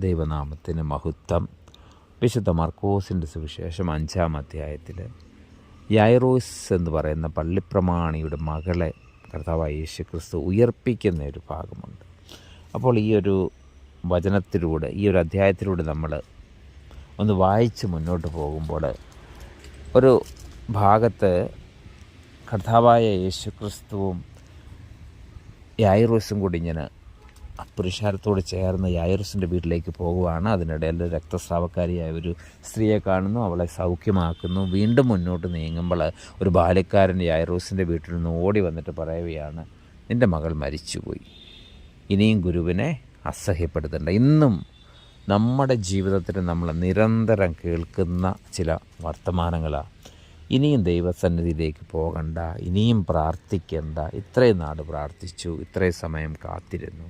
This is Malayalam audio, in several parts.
ദൈവനാമത്തിന് മഹത്വം. വിശുദ്ധ മർക്കോസിൻ്റെ സുവിശേഷം 5-ാം അധ്യായത്തിൽ യായിറോസ് എന്ന് പറയുന്ന പള്ളിപ്രമാണിയുടെ മകളെ കർത്താവായ യേശുക്രിസ്തു ഉയർപ്പിക്കുന്ന ഒരു ഭാഗമുണ്ട്. അപ്പോൾ ഈ ഒരു വചനത്തിലൂടെ, ഈ ഒരു അധ്യായത്തിലൂടെ നമ്മൾ ഒന്ന് വായിച്ച് മുന്നോട്ട് പോകുമ്പോൾ ഒരു ഭാഗത്ത് കർത്താവായ യേശുക്രിസ്തുവും യായിറോസും കൂടി ഇങ്ങനെ പുരുഷാരത്തോട് ചേർന്ന് യായിറോസിൻ്റെ വീട്ടിലേക്ക് പോകുകയാണ്. അതിനിടയിൽ രക്തസ്രാവക്കാരിയായ ഒരു സ്ത്രീയെ കാണുന്നു, അവളെ സൗഖ്യമാക്കുന്നു. വീണ്ടും മുന്നോട്ട് നീങ്ങുമ്പോൾ ഒരു ബാല്യക്കാരൻ യായിറോസിൻ്റെ വീട്ടിൽ നിന്ന് ഓടി വന്നിട്ട് പറയുകയാണ്, നിൻ്റെ മകൾ മരിച്ചുപോയി, ഇനിയും ഗുരുവിനെ അസഹ്യപ്പെടുത്തണ്ട. ഇന്നും നമ്മുടെ ജീവിതത്തിൽ നമ്മൾ നിരന്തരം കേൾക്കുന്ന ചില വർത്തമാനങ്ങളാണ്. ഇനിയും ദൈവസന്നിധിയിലേക്ക് പോകണ്ട, ഇനിയും പ്രാർത്ഥിക്കേണ്ട, ഇത്രയും നാട് പ്രാർത്ഥിച്ചു, ഇത്രയും സമയം കാത്തിരുന്നു,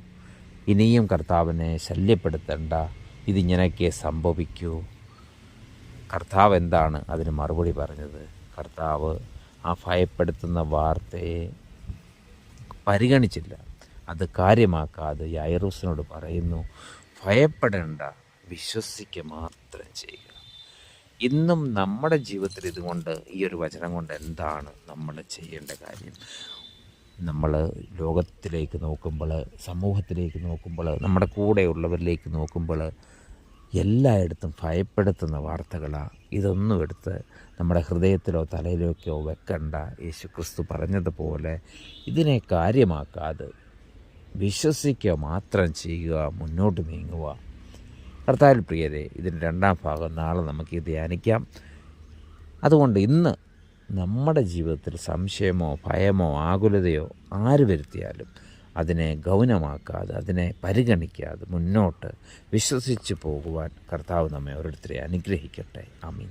ഇനിയും കർത്താവിനെ ശല്യപ്പെടുത്തണ്ട, ഇതിങ്ങനെയൊക്കെ സംഭവിക്കൂ. കർത്താവ് എന്താണ് അതിന് മറുപടി പറഞ്ഞത്? കർത്താവ് ആ ഭയപ്പെടുത്തുന്ന വാർത്തയെ പരിഗണിച്ചില്ല. അത് കാര്യമാക്കാതെ യായിറോസിനോട് പറയുന്നു, ഭയപ്പെടേണ്ട, വിശ്വസിക്കുക മാത്രം ചെയ്യുക. ഇന്നും നമ്മുടെ ജീവിതത്തിൽ ഇതുകൊണ്ട്, ഈ ഒരു വചനം കൊണ്ട് എന്താണ് നമ്മൾ ചെയ്യേണ്ട കാര്യം? നമ്മൾ ലോകത്തിലേക്ക് നോക്കുമ്പോൾ, സമൂഹത്തിലേക്ക് നോക്കുമ്പോൾ, നമ്മുടെ കൂടെയുള്ളവരിലേക്ക് നോക്കുമ്പോൾ എല്ലായിടത്തും ഭയപ്പെടുത്തുന്ന വാർത്തകളാണ്. ഇതൊന്നും എടുത്ത് നമ്മുടെ ഹൃദയത്തിലോ തലയിലേക്കോ വെക്കണ്ട. യേശുക്രിസ്തു പറഞ്ഞതുപോലെ ഇതിനെ കാര്യമാക്കാതെ വിശ്വസിക്കുക മാത്രം ചെയ്യുക, മുന്നോട്ട് നീങ്ങുക. കർത്താവിൽ പ്രിയരെ, ഇതിൻ്റെ 2-ാം ഭാഗം നാളെ നമുക്ക് ധ്യാനിക്കാം. അതുകൊണ്ട് ഇന്ന് നമ്മുടെ ജീവിതത്തിൽ സംശയമോ ഭയമോ ആകുലതയോ ആര് വരുത്തിയാലും അതിനെ ഗൗനമാക്കാതെ, അതിനെ പരിഗണിക്കാതെ മുന്നോട്ട് വിശ്വസിച്ച് പോകുവാൻ കർത്താവ് നമ്മെ ഓരോരുത്തരെ അനുഗ്രഹിക്കട്ടെ. ആമീൻ.